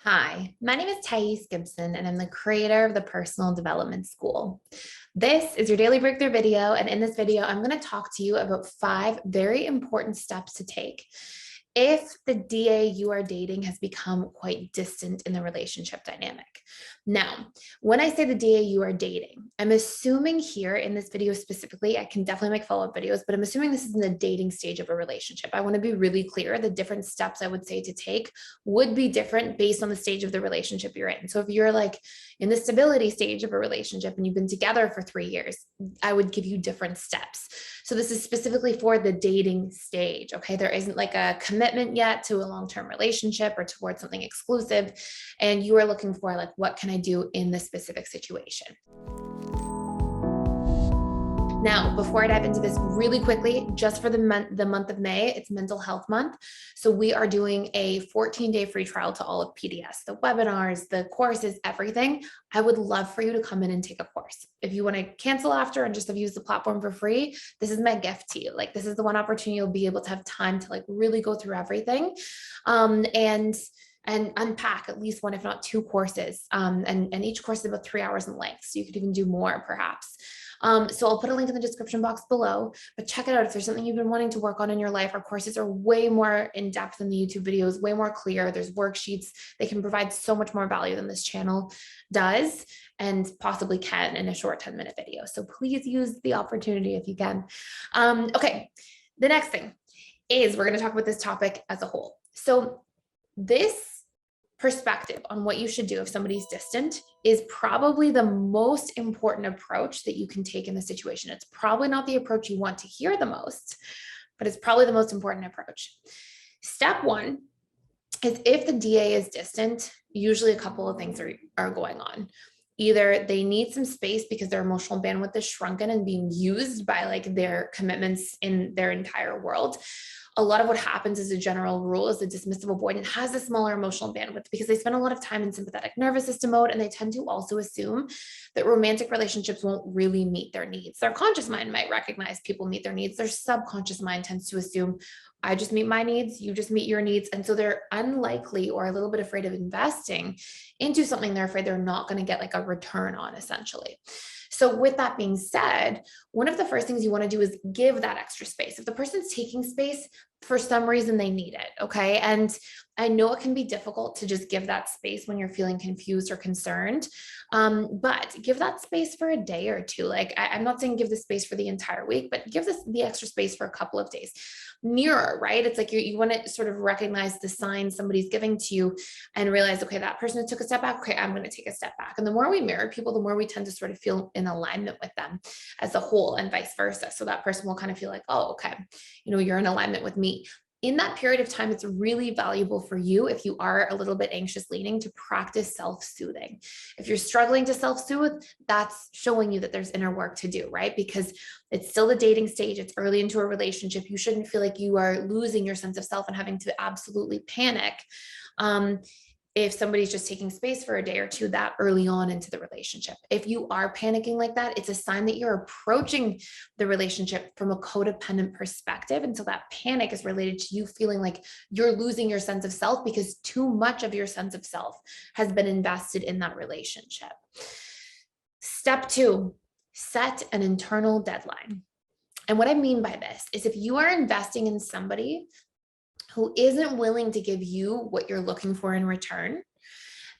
Hi, my name is Gibson, and I'm the creator of the Personal Development School. This is your daily breakthrough video, and in this video, I'm going to talk to you about 5 very important steps to take if the DA you are dating has become quite distant in the relationship dynamic. Now, when I say the DA you are dating, I'm assuming here in this video specifically, I can definitely make follow-up videos, but I'm assuming this is in the dating stage of a relationship. I want to be really clear. The different steps I would say to take would be different based on the stage of the relationship you're in. So if you're like in the stability stage of a relationship and you've been together for 3 years, I would give you different steps. So this is specifically for the dating stage. Okay. There isn't like a commitment yet to a long-term relationship or towards something exclusive. And you are looking for like, what can I do in this specific situation? Now, before I dive into this really quickly, just for the month of May, it's Mental Health Month. So we are doing a 14-day free trial to all of PDS, the webinars, the courses, everything. I would love for you to come in and take a course. If you want to cancel after and just have used the platform for free, this is my gift to you. Like, this is the one opportunity you'll be able to have time to like really go through everything. And unpack at least one, if not 2 courses. And each course is about 3 hours in length. So you could even do more perhaps. So I'll put a link in the description box below, but check it out. If there's something you've been wanting to work on in your life, our courses are way more in depth than the YouTube videos, way more clear. There's worksheets. They can provide so much more value than this channel does and possibly can in a short 10-minute video. So please use the opportunity if you can. Okay. The next thing is we're going to talk about this topic as a whole. So this perspective on what you should do if somebody's distant is probably the most important approach that you can take in the situation. It's probably not the approach you want to hear the most, but it's probably the most important approach. Step 1 is if the DA is distant, usually a couple of things are going on. Either they need some space because their emotional bandwidth is shrunken and being used by like their commitments in their entire world. A lot of what happens as a general rule is the dismissive avoidant has a smaller emotional bandwidth because they spend a lot of time in sympathetic nervous system mode, and they tend to also assume that romantic relationships won't really meet their needs. Their conscious mind might recognize people meet their needs. Their subconscious mind tends to assume, I just meet my needs, you just meet your needs. And so they're unlikely or a little bit afraid of investing into something they're afraid they're not going to get like a return on, essentially. So with that being said, one of the first things you want to do is give that extra space. If the person's taking space, for some reason they need it, okay? And I know it can be difficult to just give that space when you're feeling confused or concerned, but give that space for a day or 2. Like I'm not saying give the space for the entire week, but give the extra space for a couple of days. Mirror, right? It's like you want to sort of recognize the signs somebody's giving to you and realize, okay, that person took a step back. Okay, I'm going to take a step back. And the more we mirror people, the more we tend to sort of feel in alignment with them as a whole and vice versa. So that person will kind of feel like, oh, okay, you're in alignment with me. In that period of time, it's really valuable for you if you are a little bit anxious leaning to practice self-soothing. If you're struggling to self-soothe, that's showing you that there's inner work to do, right? Because it's still the dating stage. It's early into a relationship. You shouldn't feel like you are losing your sense of self and having to absolutely panic. If somebody's just taking space for a day or 2 that early on into the relationship. If you are panicking like that, it's a sign that you're approaching the relationship from a codependent perspective. And so that panic is related to you feeling like you're losing your sense of self because too much of your sense of self has been invested in that relationship. Step 2, set an internal deadline. And what I mean by this is if you are investing in somebody who isn't willing to give you what you're looking for in return,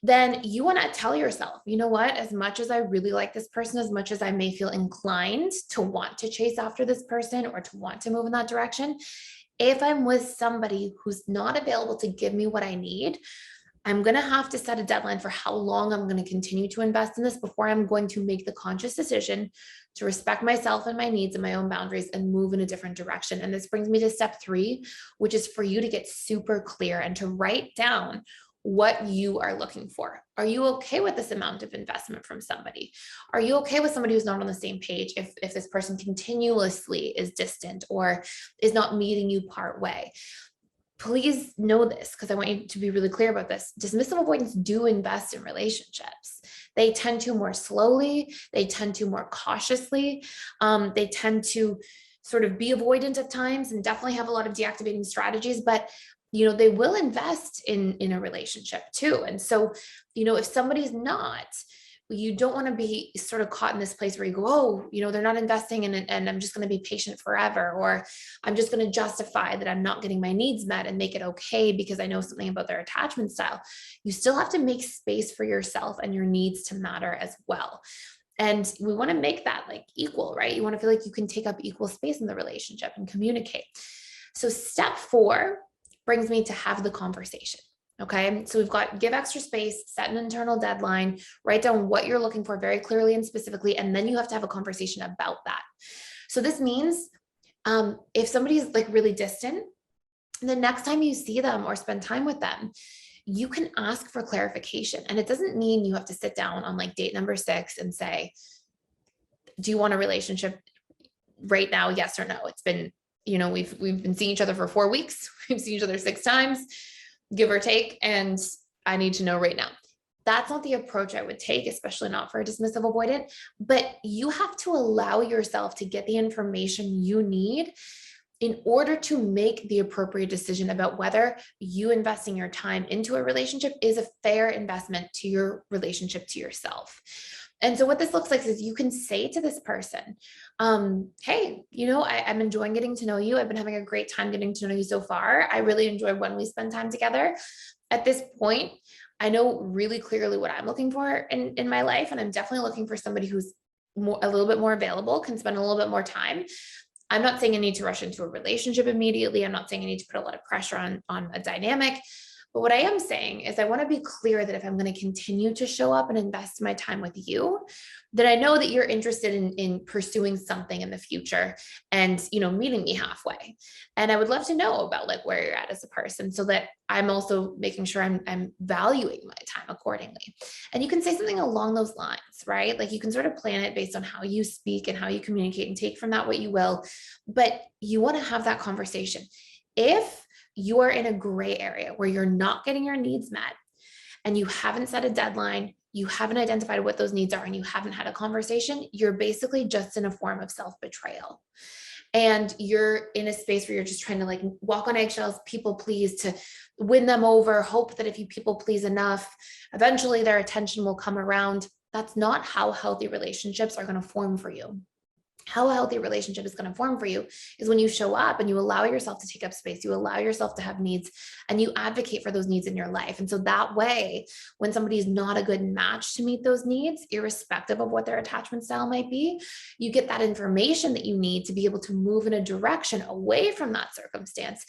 then you want to tell yourself, you know what, as much as I really like this person, as much as I may feel inclined to want to chase after this person or to want to move in that direction, if I'm with somebody who's not available to give me what I need, I'm going to have to set a deadline for how long I'm going to continue to invest in this before I'm going to make the conscious decision to respect myself and my needs and my own boundaries and move in a different direction. And this brings me to step 3, which is for you to get super clear and to write down what you are looking for. Are you okay with this amount of investment from somebody? Are you okay with somebody who's not on the same page if this person continuously is distant or is not meeting you part way? Please know this because I want you to be really clear about this. Dismissive avoidants do invest in relationships. They tend to more slowly. They tend to more cautiously. They tend to sort of be avoidant at times and definitely have a lot of deactivating strategies, but they will invest in a relationship too. And so, if somebody's not, you don't want to be sort of caught in this place where you go, oh, they're not investing in it and I'm just going to be patient forever, or I'm just going to justify that I'm not getting my needs met and make it okay because I know something about their attachment style. You still have to make space for yourself and your needs to matter as well. And we want to make that like equal, right? You want to feel like you can take up equal space in the relationship and communicate. So step 4 brings me to have the conversation. Okay. So we've got give extra space, set an internal deadline, write down what you're looking for very clearly and specifically, and then you have to have a conversation about that. So this means if somebody's like really distant, the next time you see them or spend time with them, you can ask for clarification. And it doesn't mean you have to sit down on like date number 6 and say, do you want a relationship right now? Yes or no? It's been, we've been seeing each other for 4 weeks. We've seen each other 6 times, give or take. And I need to know right now. That's not the approach I would take, especially not for a dismissive avoidant, but you have to allow yourself to get the information you need in order to make the appropriate decision about whether you investing your time into a relationship is a fair investment to your relationship to yourself. And so what this looks like is you can say to this person, hey, I'm enjoying getting to know you. I've been having a great time getting to know you so far. I really enjoy when we spend time together. At this point, I know really clearly what I'm looking for in my life. And I'm definitely looking for somebody who's a little bit more available, can spend a little bit more time. I'm not saying I need to rush into a relationship immediately. I'm not saying I need to put a lot of pressure on a dynamic. But what I am saying is I want to be clear that if I'm going to continue to show up and invest my time with you, that I know that you're interested in pursuing something in the future and, meeting me halfway. And I would love to know about like where you're at as a person so that I'm also making sure I'm valuing my time accordingly. And you can say something along those lines, right? Like you can sort of plan it based on how you speak and how you communicate and take from that what you will, but you want to have that conversation. If you are in a gray area where you're not getting your needs met and you haven't set a deadline, you haven't identified what those needs are, and you haven't had a conversation, you're basically just in a form of self-betrayal. And you're in a space where you're just trying to like walk on eggshells, people please to win them over, hope that if you people please enough, eventually their attention will come around. That's not how healthy relationships are going to form for you. How a healthy relationship is going to form for you is when you show up and you allow yourself to take up space, you allow yourself to have needs, and you advocate for those needs in your life. And so that way, when somebody is not a good match to meet those needs, irrespective of what their attachment style might be, you get that information that you need to be able to move in a direction away from that circumstance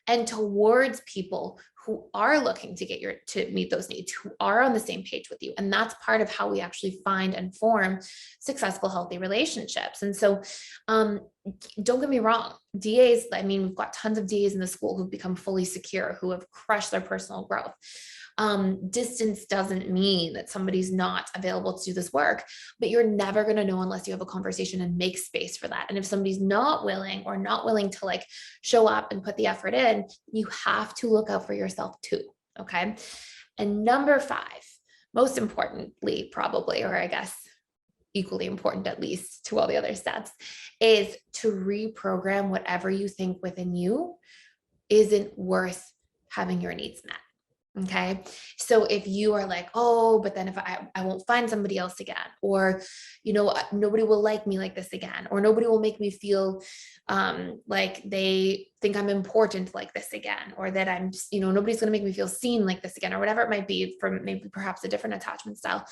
and towards people who are looking to meet those needs, who are on the same page with you. And that's part of how we actually find and form successful, healthy relationships. And so don't get me wrong, DAs, we've got tons of DAs in the school who've become fully secure, who have crushed their personal growth. Distance doesn't mean that somebody's not available to do this work, but you're never going to know unless you have a conversation and make space for that. And if somebody's not willing to like show up and put the effort in, you have to look out for yourself too. Okay. And number 5, most importantly, probably, or I guess equally important, at least to all the other steps, is to reprogram whatever you think within you isn't worth having your needs met. Okay. So if you are like, oh, but then if I won't find somebody else again, or, nobody will like me like this again, or nobody will make me feel like they think I'm important like this again, or that I'm, nobody's going to make me feel seen like this again, or whatever it might be from maybe perhaps a different attachment style,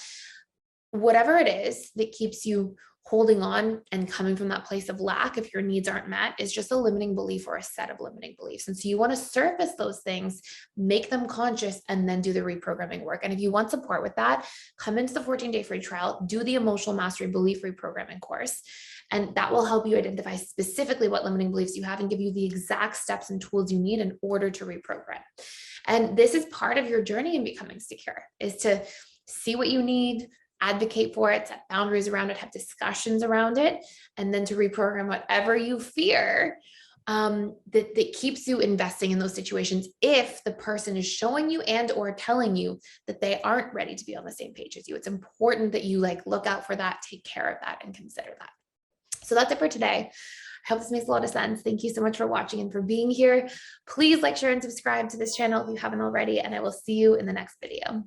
whatever it is that keeps you holding on and coming from that place of lack, if your needs aren't met, is just a limiting belief or a set of limiting beliefs. And so you want to surface those things, make them conscious, and then do the reprogramming work. And if you want support with that, come into the 14-day free trial, do the emotional mastery belief reprogramming course. And that will help you identify specifically what limiting beliefs you have and give you the exact steps and tools you need in order to reprogram. And this is part of your journey in becoming secure, is to see what you need, advocate for it, set boundaries around it, have discussions around it, and then to reprogram whatever you fear that keeps you investing in those situations if the person is showing you and or telling you that they aren't ready to be on the same page as you. It's important that you look out for that, take care of that, and consider that. So that's it for today. I hope this makes a lot of sense. Thank you so much for watching and for being here. Please like, share, and subscribe to this channel if you haven't already, and I will see you in the next video.